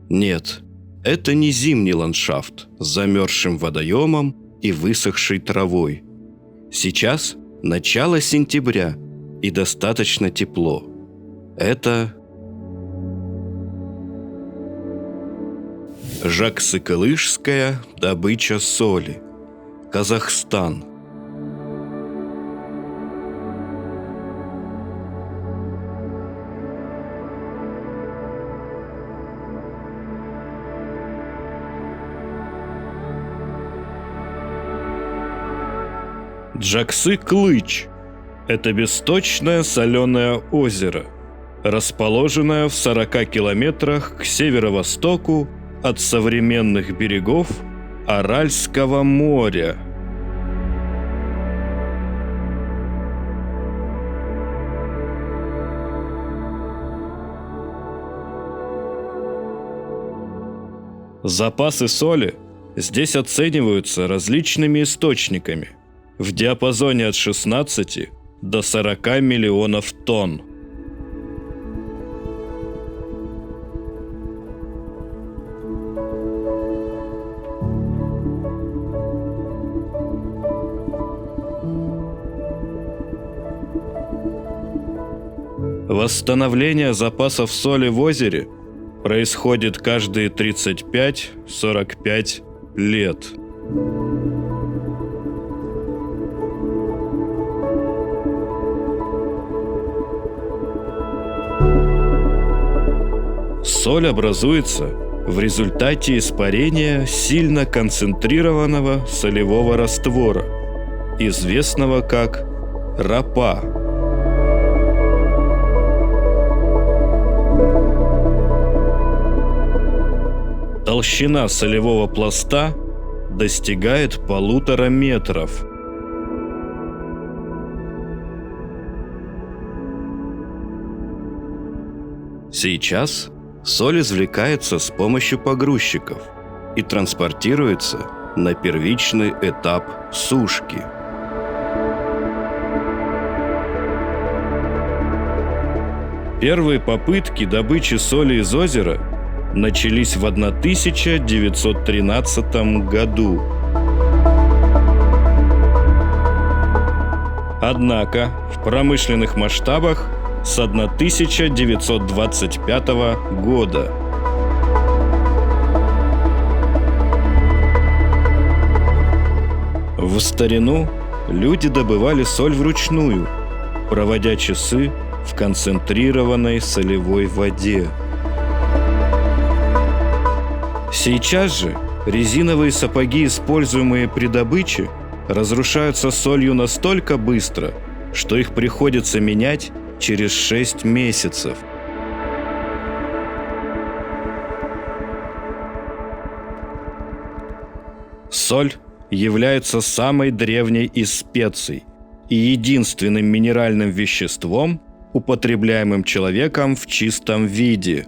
Нет, это не зимний ландшафт с замерзшим водоемом и высохшей травой. Сейчас начало сентября и достаточно тепло. Это Жаксыкылышская добыча соли, Казахстан. Жаксы-Клыч – это бесточное соленое озеро, расположенное в 40 километрах к северо-востоку от современных берегов Аральского моря. Запасы соли здесь оцениваются различными источниками в диапазоне от 16 до 40 миллионов тонн. Восстановление запасов соли в озере происходит каждые 35-45 лет. Соль образуется в результате испарения сильно концентрированного солевого раствора, известного как ропа. Толщина солевого пласта достигает 1,5 метров. Сейчас соль извлекается с помощью погрузчиков и транспортируется на первичный этап сушки. Первые попытки добычи соли из озера начались в 1913 году. Однако в промышленных масштабах с 1925 года. В старину люди добывали соль вручную, проводя часы в концентрированной солевой воде. Сейчас же резиновые сапоги, используемые при добыче, разрушаются солью настолько быстро, что их приходится менять через 6 месяцев. Соль является самой древней из специй и единственным минеральным веществом, употребляемым человеком в чистом виде.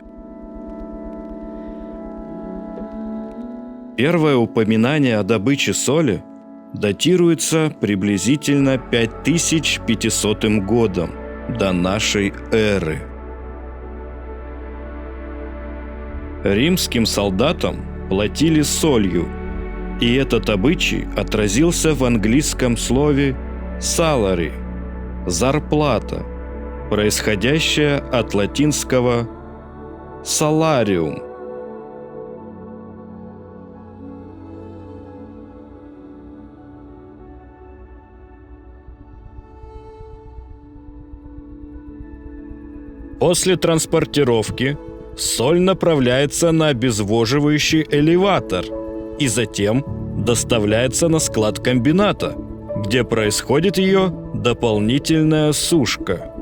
Первое упоминание о добыче соли датируется приблизительно 5500 годом до нашей эры. Римским солдатам платили солью, и этот обычай отразился в английском слове «salary» – «зарплата», происходящая от латинского «salarium». После транспортировки соль направляется на обезвоживающий элеватор и затем доставляется на склад комбината, где происходит ее дополнительная сушка.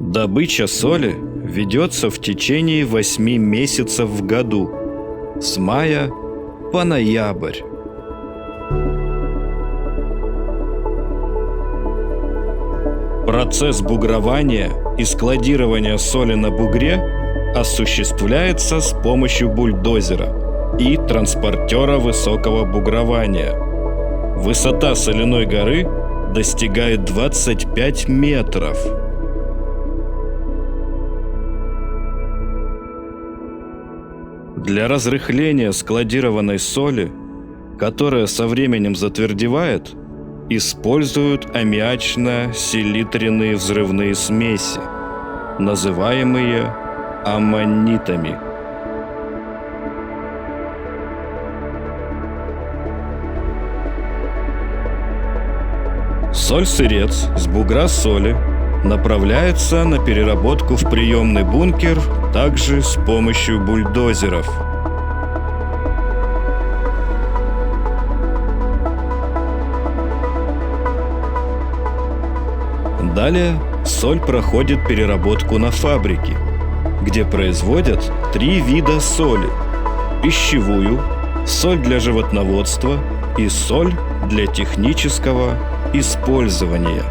Добыча соли ведется в течение 8 месяцев в году, с мая по ноябрь. Процесс бугрования и складирования соли на бугре осуществляется с помощью бульдозера и транспортера высокого бугрования. Высота соляной горы достигает 25 метров. Для разрыхления складированной соли, которая со временем затвердевает, используют аммиачно-селитренные взрывные смеси, называемые аммонитами. Соль-сырец с бугра соли направляется на переработку в приемный бункер также с помощью бульдозеров. Далее соль проходит переработку на фабрике, где производят 3 вида соли: пищевую, соль для животноводства и соль для технического использования.